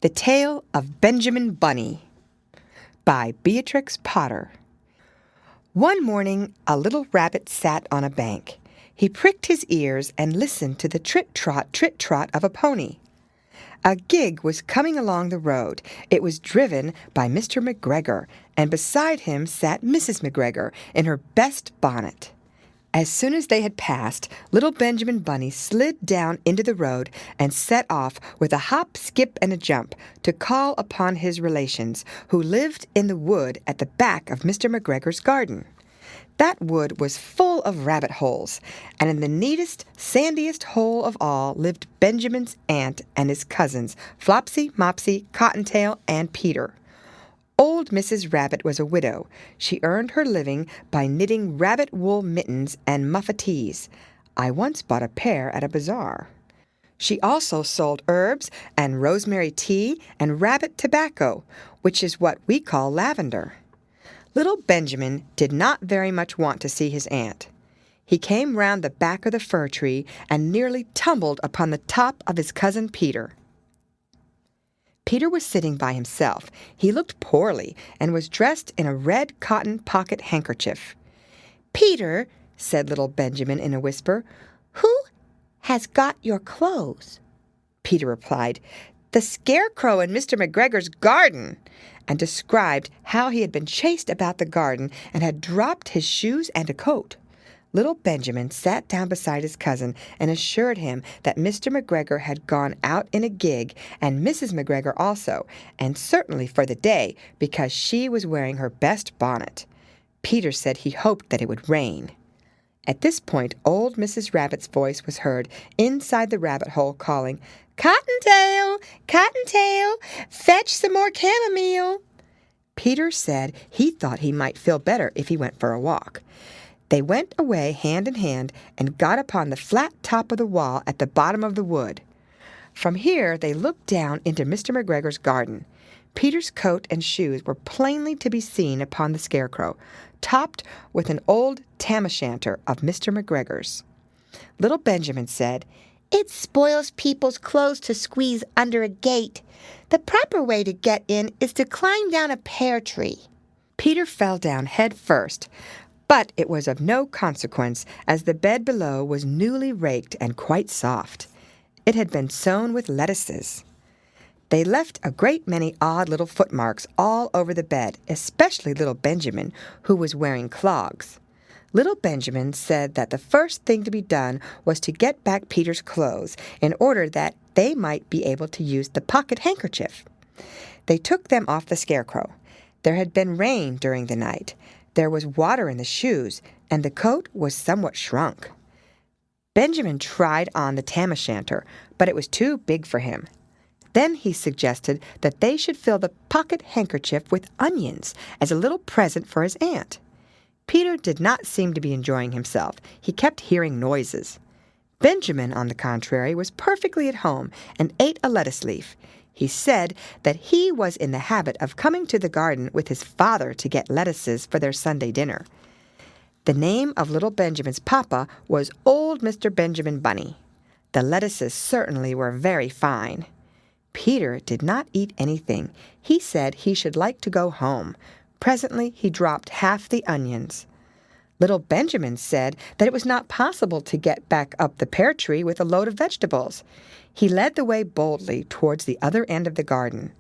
The Tale of Benjamin Bunny by Beatrix Potter. One morning, a little rabbit sat on a bank. He pricked his ears and listened to the trit-trot of a pony. A gig was coming along the road. It was driven by Mr. McGregor, and beside him sat Mrs. McGregor in her best bonnet. As soon as they had passed, little Benjamin Bunny slid down into the road and set off with a hop, skip, and a jump to call upon his relations, who lived in the wood at the back of Mr. McGregor's garden. That wood was full of rabbit holes, and in the neatest, sandiest hole of all lived Benjamin's aunt and his cousins, Flopsy, Mopsy, Cottontail, and Peter. Old Mrs. Rabbit was a widow. She earned her living by knitting rabbit wool mittens and muffetees. I once bought a pair at a bazaar. She also sold herbs and rosemary tea and rabbit tobacco, which is what we call lavender. Little Benjamin did not very much want to see his aunt. He came round the back of the fir tree and nearly tumbled upon the top of his cousin Peter. Peter was sitting by himself. He looked poorly and was dressed in a red cotton pocket handkerchief. "Peter," said little Benjamin in a whisper, "who has got your clothes?" Peter replied, "The scarecrow in Mr. McGregor's garden," and described how he had been chased about the garden and had dropped his shoes and a coat. Little Benjamin sat down beside his cousin and assured him that Mr. McGregor had gone out in a gig, and Mrs. McGregor also, and certainly for the day, because she was wearing her best bonnet. Peter said he hoped that it would rain. At this point, old Mrs. Rabbit's voice was heard inside the rabbit hole calling, "Cottontail, Cottontail, fetch some more chamomile." Peter said he thought he might feel better if he went for a walk. They went away hand in hand and got upon the flat top of the wall at the bottom of the wood. From here they looked down into Mr. McGregor's garden. Peter's coat and shoes were plainly to be seen upon the scarecrow, topped with an old tam-o'-shanter of Mr. McGregor's. Little Benjamin said, "It spoils people's clothes to squeeze under a gate. The proper way to get in is to climb down a pear tree." Peter fell down head first, but it was of no consequence, as the bed below was newly raked and quite soft. It had been sown with lettuces. They left a great many odd little footmarks all over the bed, especially little Benjamin, who was wearing clogs. Little Benjamin said that the first thing to be done was to get back Peter's clothes, in order that they might be able to use the pocket handkerchief. They took them off the scarecrow. There had been rain during the night. There was water in the shoes, and the coat was somewhat shrunk. Benjamin tried on the tam-o'-shanter, but it was too big for him. Then he suggested that they should fill the pocket handkerchief with onions as a little present for his aunt. Peter did not seem to be enjoying himself. He kept hearing noises. Benjamin, on the contrary, was perfectly at home and ate a lettuce leaf. He said that he was in the habit of coming to the garden with his father to get lettuces for their Sunday dinner. The name of little Benjamin's papa was old Mr. Benjamin Bunny. The lettuces certainly were very fine. Peter did not eat anything. He said he should like to go home. Presently he dropped half the onions. Little Benjamin said that it was not possible to get back up the pear tree with a load of vegetables. He led the way boldly towards the other end of the garden.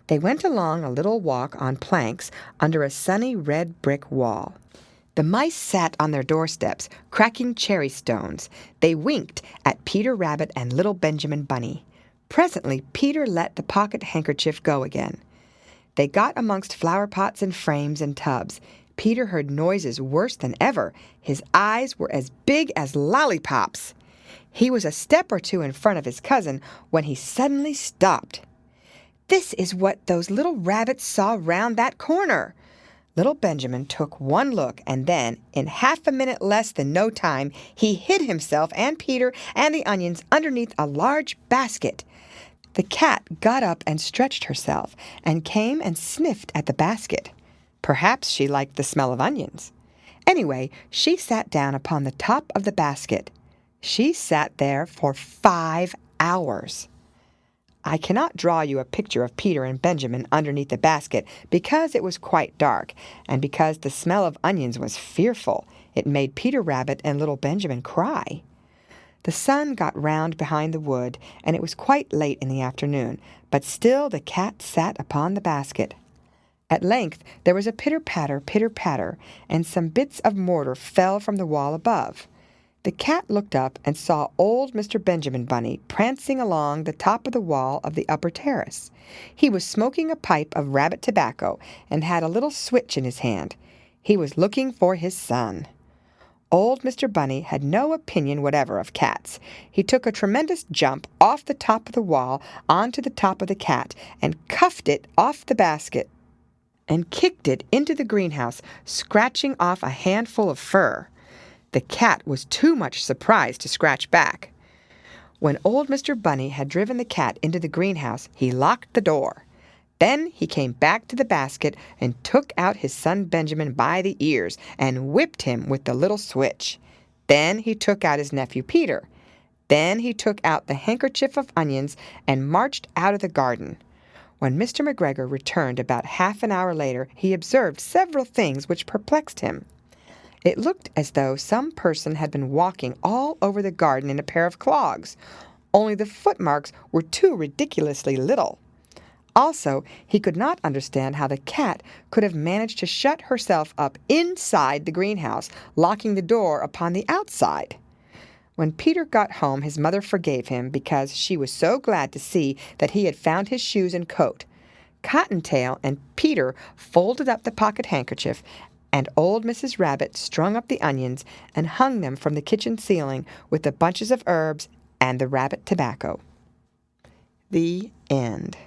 They went along a little walk on planks under a sunny red brick wall. The mice sat on their doorsteps, cracking cherry stones. They winked at Peter Rabbit and little Benjamin Bunny. Presently Peter let the pocket handkerchief go again. They got amongst flower pots and frames and tubs. Peter heard noises worse than ever. His eyes were as big as lollipops. He was a step or two in front of his cousin when he suddenly stopped. "This is what those little rabbits saw round that corner." Little Benjamin took one look, and then, in half a minute less than no time, he hid himself and Peter and the onions underneath a large basket. The cat got up and stretched herself, and came and sniffed at the basket. Perhaps she liked the smell of onions. Anyway, she sat down upon the top of the basket. She sat there for 5 hours. I cannot draw you a picture of Peter and Benjamin underneath the basket because it was quite dark, and because the smell of onions was fearful. It made Peter Rabbit and little Benjamin cry. The sun got round behind the wood, and it was quite late in the afternoon, but still the cat sat upon the basket. At length there was a pitter-patter, and some bits of mortar fell from the wall above. The cat looked up and saw old Mr. Benjamin Bunny prancing along the top of the wall of the upper terrace. He was smoking a pipe of rabbit tobacco and had a little switch in his hand. He was looking for his son. Old Mr. Bunny had no opinion whatever of cats. He took a tremendous jump off the top of the wall onto the top of the cat and cuffed it off the basket and kicked it into the greenhouse, scratching off a handful of fur. The cat was too much surprised to scratch back. When old Mr. Bunny had driven the cat into the greenhouse, he locked the door. Then he came back to the basket and took out his son Benjamin by the ears and whipped him with the little switch. Then he took out his nephew Peter. Then he took out the handkerchief of onions and marched out of the garden. When Mr. McGregor returned about half an hour later, he observed several things which perplexed him. It looked as though some person had been walking all over the garden in a pair of clogs, only the footmarks were too ridiculously little. Also, he could not understand how the cat could have managed to shut herself up inside the greenhouse, locking the door upon the outside. When Peter got home, his mother forgave him because she was so glad to see that he had found his shoes and coat. Cottontail and Peter folded up the pocket handkerchief, and old Mrs. Rabbit strung up the onions and hung them from the kitchen ceiling with the bunches of herbs and the rabbit tobacco. The end.